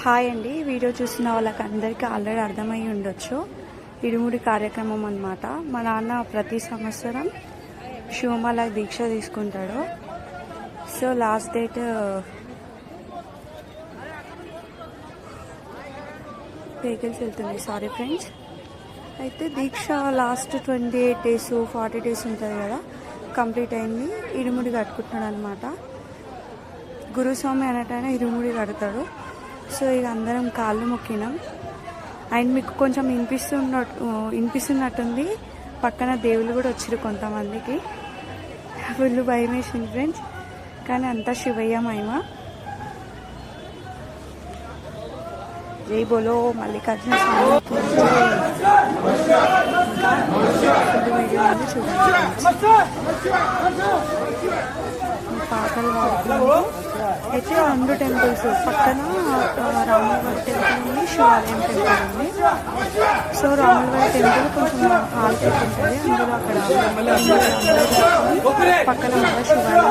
Hi అండి, video చూసిన వాళ్ళకి అందరికీ ఆల్రెడీ అర్థమై ఉండొచ్చు. ఇరుముడి కార్యక్రమం అన్నమాట. మా నాన్న ప్రతి సంవత్సరం శివమాల దీక్ష తీసుకుంటాడు. సో లాస్ట్ డేట్ వెహికల్స్ వెళ్తున్నాయి, సారీ ఫ్రెండ్స్. అయితే దీక్ష లాస్ట్ 28 days 40 days ఉంటుంది కదా, కంప్లీట్ అయింది. ఇరుముడి కట్టుకుంటున్నాడు అనమాట. గురుస్వామి అన్నట్టయినా ఇరుముడి కడతాడు. సో ఇక అందరం కాళ్ళు మొక్కినాం. అండ్ మీకు కొంచెం వినిపిస్తున్నట్టుంది, పక్కన దేవుళ్ళు కూడా వచ్చారు కొంతమందికి. ఫుల్ భయం వేసింది ఫ్రెండ్స్, కానీ అంతా శివయ్య మహిమ. జై బోలో మల్లికార్జున స్వామి. పాటలు పాడుతున్నాము. అయితే 2 temples పక్కన రాములవారి టెంపుల్ ఉంది, శివాలయం టెంపుల్ ఉంది. సో రాములవారి టెంపుల్ కొంచెం హాల్ టైప్ ఉంటుంది, అందులో అక్కడ పక్కన మళ్ళీ శివాలయం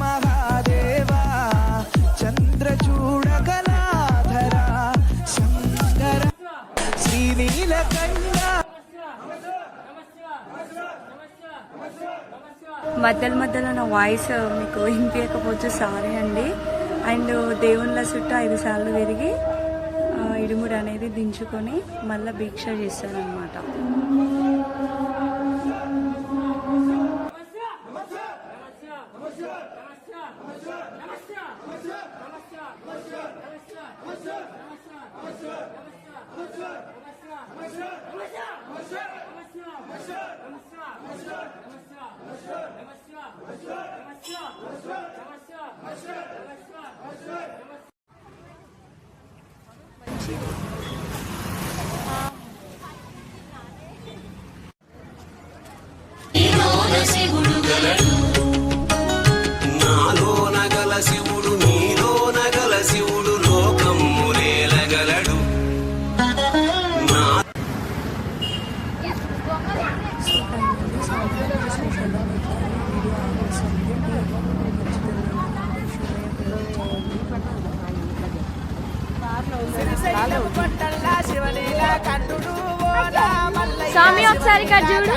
మహాదేవా చంద్రచూడకలాధర శంకర శ్రీనీలకంఠ. మధ్యలో నా వాయిస్ మీకు వినిపించకపోవచ్చు, సారీ అండి. అండ్ దేవుళ్ళ చుట్టూ 5 సార్లు తిరిగి ఇడుముడి అనేది దించుకొని మళ్ళీ భిక్ష చేస్తారనమాట. నాలో నగల శివుడు, నీలో నగల శివుడు, లోకమ్ములేలగలడు. సో స్వామి ఒకసారి ఇక్కడ చూడు.